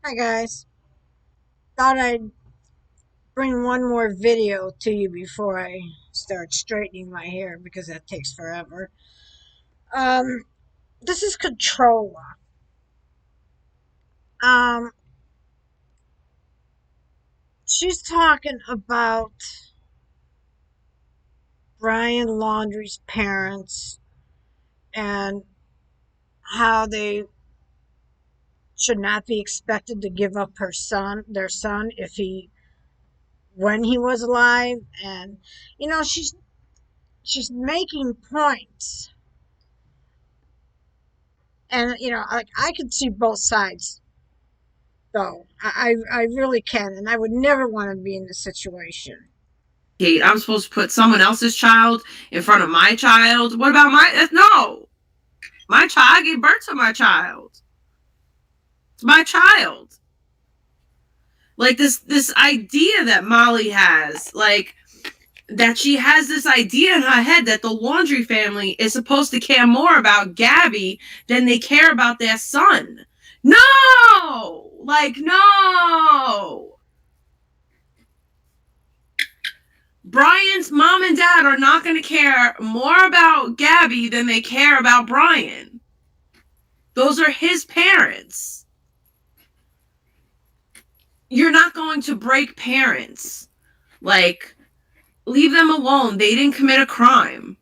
Hi guys. Thought I'd bring one more video to you before I start straightening my hair because that takes forever. Um, this is Controlla. Um, she's talking about Brian Laundrie's parents and how they should not be expected to give up their son, when he was alive, and she's making points, and like I could see both sides. So I really can, and I would never want to be in this situation. I'm supposed to put someone else's child in front of my child. What about no, my child. I gave birth to my child. It's my child. Like this idea that Molly has, like that she has this idea in her head that the Laundrie family is supposed to care more about Gabby than they care about their son. No! Like, no! Brian's mom and dad are not going to care more about Gabby than they care about Brian. Those are his parents. You're not going to break parents. Like, leave them alone. They didn't commit a crime.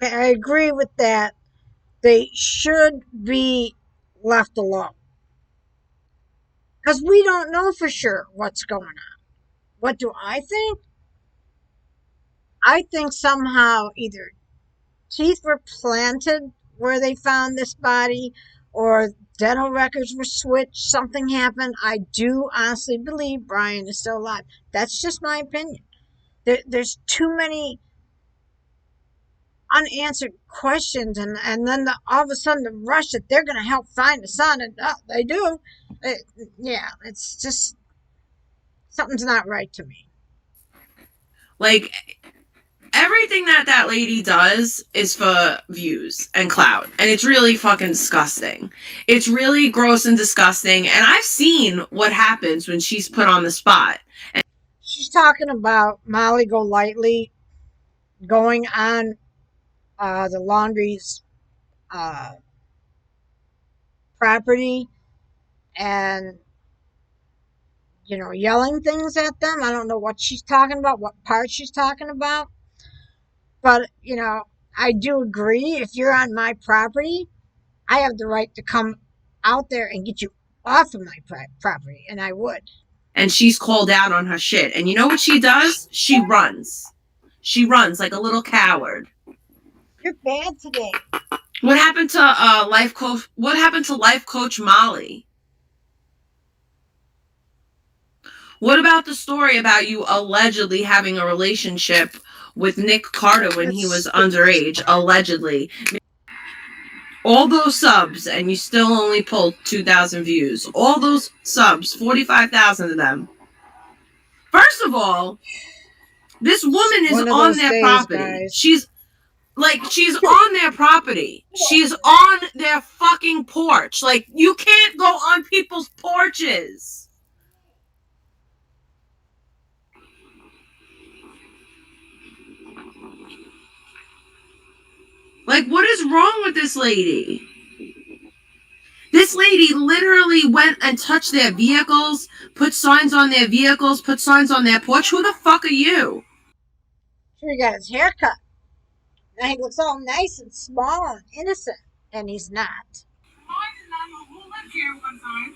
I agree with that. They should be left alone because we don't know for sure what's going on. What do I think? I think somehow either teeth were planted where they found this body, or dental records were switched. Something happened. I do honestly believe Brian is still alive. That's just my opinion. There's too many unanswered questions, and then all of a sudden the rush that they're going to help find the son, and they do. It, yeah, it's just something's not right to me. Like, everything that lady does is for views and clout, and it's really fucking disgusting. It's really gross and disgusting, and I've seen what happens when she's put on the spot. She's talking about Molly Golightly going on the laundry's uh, property and yelling things at them. I don't know what she's talking about, what part she's talking about, but I do agree. If you're on my property, I have the right to come out there and get you off of my property, and I would. And she's called out on her shit, and you know what she does? She runs. She runs like a little coward. You're bad today. What happened to life coach? What happened to life coach Molly? What about the story about you allegedly having a relationship with Nick Carter when he was underage? Allegedly. All those subs, and you still only pulled 2,000 views. All those subs, 45,000 of them. First of all, this woman is One of on those their days, property. guys. She's on their property. She's on their fucking porch. Like, you can't go on people's porches. Like, what is wrong with this lady? This lady literally went and touched their vehicles, put signs on their vehicles, put signs on their porch. Who the fuck are you? Sure, he got his hair cut. Now he looks all nice and small and innocent, and he's not. I did not know who lived here one time.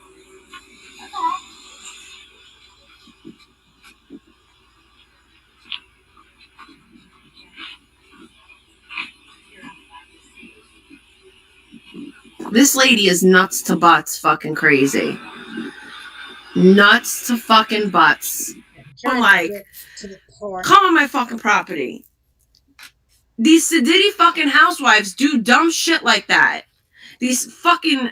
That's all. This lady is nuts to butts fucking crazy. Nuts to fucking butts. I'm like, come on my fucking property. These sedity fucking housewives do dumb shit like that. These fucking...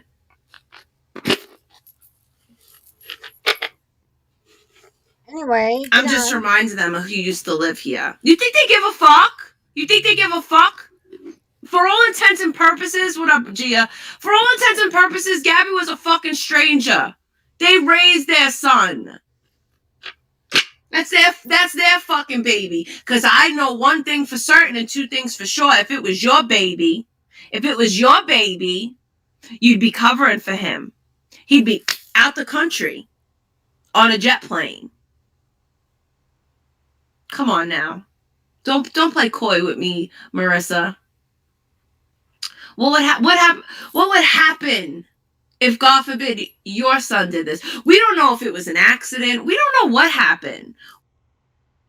Anyway, I'm just reminding them of who used to live here. You think they give a fuck? You think they give a fuck? For all intents and purposes, what up, Gia? For all intents and purposes, Gabby was a fucking stranger. They raised their son. That's their fucking baby. Cause I know one thing for certain and two things for sure. If it was your baby, you'd be covering for him. He'd be out the country on a jet plane. Come on now. Don't play coy with me, Marissa. What would happen if, God forbid, your son did this? We don't know if it was an accident. We don't know what happened.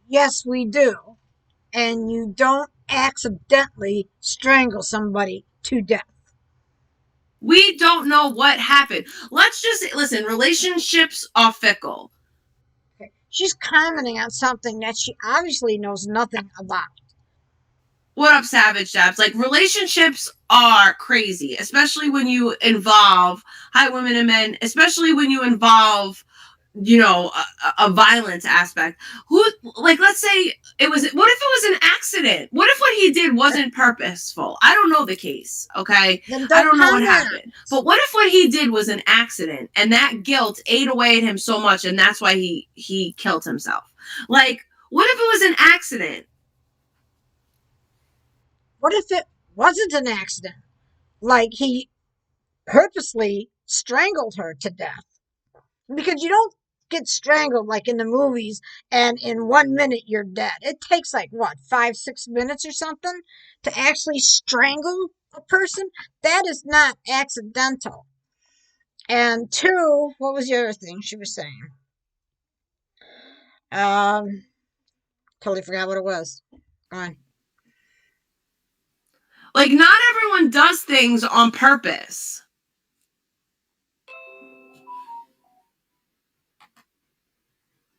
Yes, we do. And you don't accidentally strangle somebody to death. We don't know what happened. Let's just listen. Relationships are fickle. Okay. She's commenting on something that she obviously knows nothing about. What up, Savage Dabs? Like, relationships are crazy, especially when you involve, hi, women and men, especially when you involve, a violence aspect. Like, let's say what if it was an accident? What if what he did wasn't purposeful? I don't know the case, okay? Then I don't don't know what comment on happened. it. But what if what he did was an accident and that guilt ate away at him so much and that's why he killed himself? Like, what if it was an accident? What if it wasn't an accident? Like he purposely strangled her to death? Because you don't get strangled like in the movies and in 1 minute you're dead. It takes like what, 5, 6 minutes or something to actually strangle a person? That is not accidental. And two, what was the other thing she was saying? Um, totally forgot what it was. Go on. Like, not everyone does things on purpose.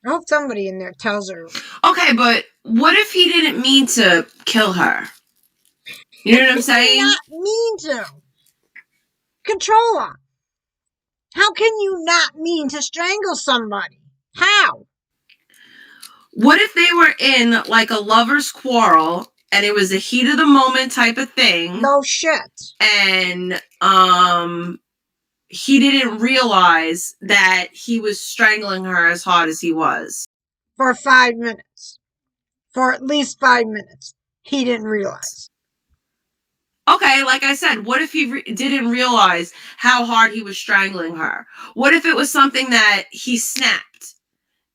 I hope somebody in there tells her. Okay, but what if he didn't mean to kill her? You know what I'm saying? Not mean to. Controlla. How can you not mean to strangle somebody? How? What if they were in like a lover's quarrel and it was a heat of the moment type of thing? No shit. And he didn't realize that he was strangling her as hard as he was. For 5 minutes. For at least 5 minutes. He didn't realize. Okay, like I said, what if he didn't realize how hard he was strangling her? What if it was something that he snapped?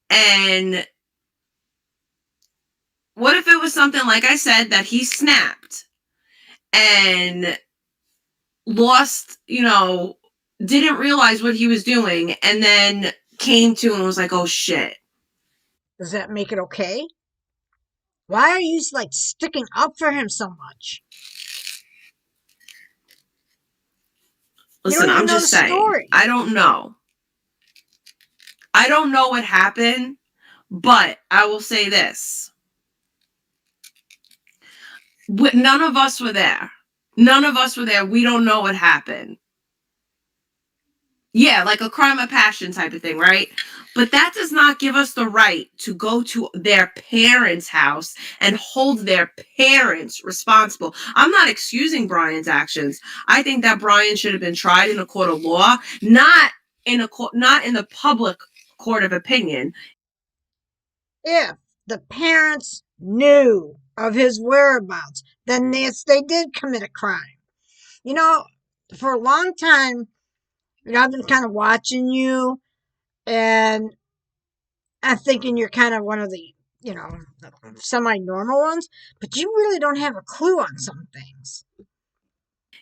And what if it was something, like I said, that he snapped and lost, didn't realize what he was doing and then came to and was like, oh shit. Does that make it okay? Why are you like sticking up for him so much? Listen, I'm just saying. Story. I don't know. I don't know what happened, but I will say this. None of us were there. None of us were there. We don't know what happened. Yeah, like a crime of passion type of thing, right? But that does not give us the right to go to their parents' house and hold their parents responsible. I'm not excusing Brian's actions. I think that Brian should have been tried in a court of law, not in the public court of opinion. If the parents knew of his whereabouts, then yes, they did commit a crime. For a long time, I've been kind of watching you, and I'm thinking you're kind of one of the, semi-normal ones, but you really don't have a clue on some things.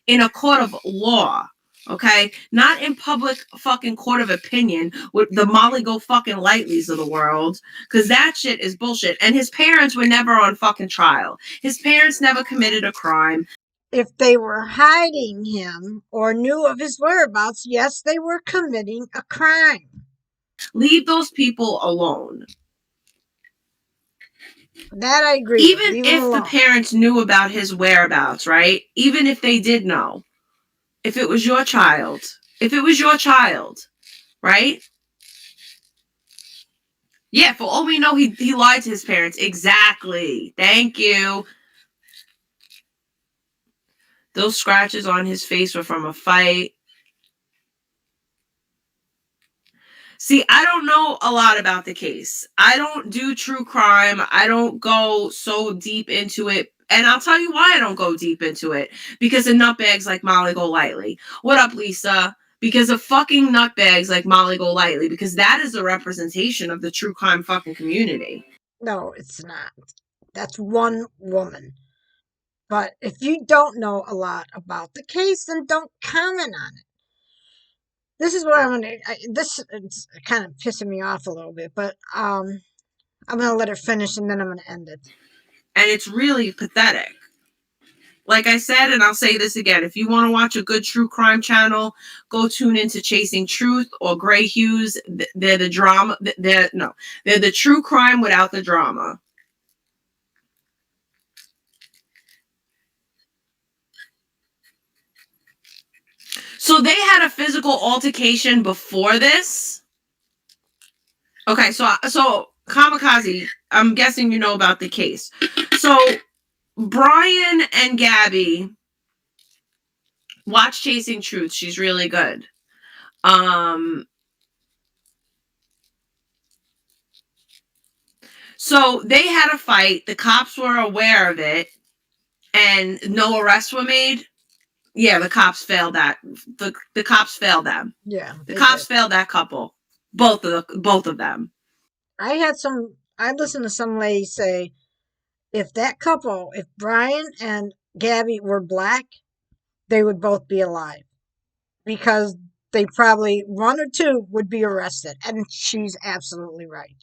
In a court of law, okay? Not in public fucking court of opinion with the Molly Go fucking Lightleys of the world, because that shit is bullshit. And his parents were never on fucking trial. His parents never committed a crime. If they were hiding him or knew of his whereabouts, yes, they were committing a crime. Leave those people alone. That I agree. Even if the parents knew about his whereabouts, right? Even if they did know. If it was your child. Right? Yeah, for all we know, he lied to his parents. Exactly. Thank you. Those scratches on his face were from a fight. See, I don't know a lot about the case. I don't do true crime. I don't go so deep into it. And I'll tell you why I don't go deep into it. Because of nutbags like Molly Golightly. What up, Lisa? Because of fucking nutbags like Molly Golightly. Because that is a representation of the true crime fucking community. No, it's not. That's one woman. But if you don't know a lot about the case, then don't comment on it. This is what I'm gonna. This is kind of pissing me off a little bit, but I'm gonna let her finish and then I'm gonna end it. And it's really pathetic. Like I said, and I'll say this again, if you want to watch a good true crime channel, go tune into Chasing Truth or Gray Hughes. They're the drama. They're the true crime without the drama. So they had a physical altercation before this. Okay, so Kamikaze, I'm guessing you know about the case. So Brian and Gabby watch Chasing Truth. She's really good. So they had a fight. The cops were aware of it, and no arrests were made. Yeah, the cops failed that. The cops failed them. Yeah, the cops failed that couple. Both of them. I listened to some lady say, if that couple, if Brian and Gabby were black, they would both be alive because they probably one or two would be arrested, and she's absolutely right.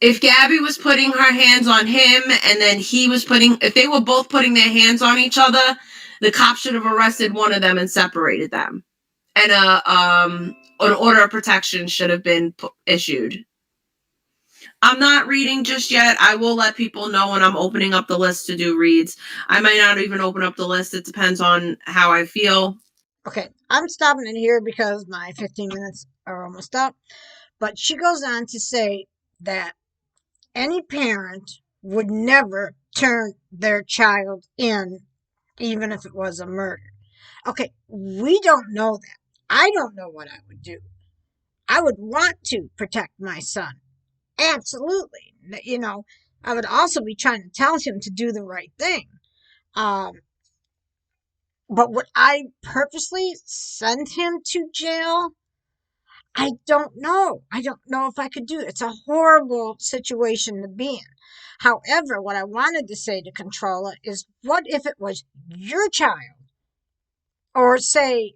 If Gabby was putting her hands on him and then if they were both putting their hands on each other, the cops should have arrested one of them and separated them. And an order of protection should have been issued. I'm not reading just yet. I will let people know when I'm opening up the list to do reads. I might not even open up the list. It depends on how I feel. Okay, I'm stopping it here because my 15 minutes are almost up. But she goes on to say that any parent would never turn their child in, even if it was a murder. Okay, we don't know that. I don't know what I would do. I would want to protect my son. Absolutely. You know, I would also be trying to tell him to do the right thing. Um, but would I purposely send him to jail? I don't know. I don't know if I could do it. It's a horrible situation to be in. However, what I wanted to say to Controlla is, what if it was your child? Or say,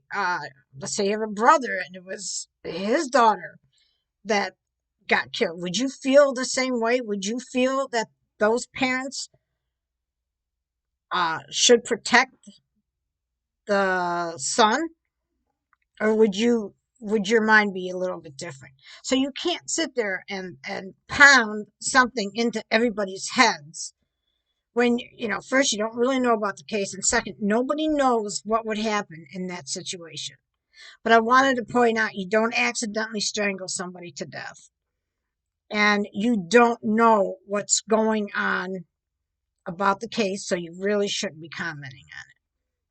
let's say you have a brother and it was his daughter that got killed. Would you feel the same way? Would you feel that those parents should protect the son? Or would your mind be a little bit different? So you can't sit there and pound something into everybody's heads when, you know, first, you don't really know about the case, and second, nobody knows what would happen in that situation. But I wanted to point out, you don't accidentally strangle somebody to death, and you don't know what's going on about the case, so you really shouldn't be commenting on it.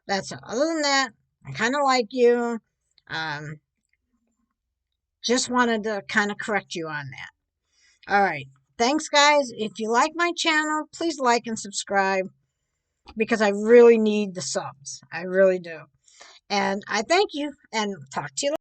That's all. Other than that, I kind of like you. Just wanted to kind of correct you on that. All right. Thanks, guys. If you like my channel, please like and subscribe because I really need the subs. I really do. And I thank you and talk to you later.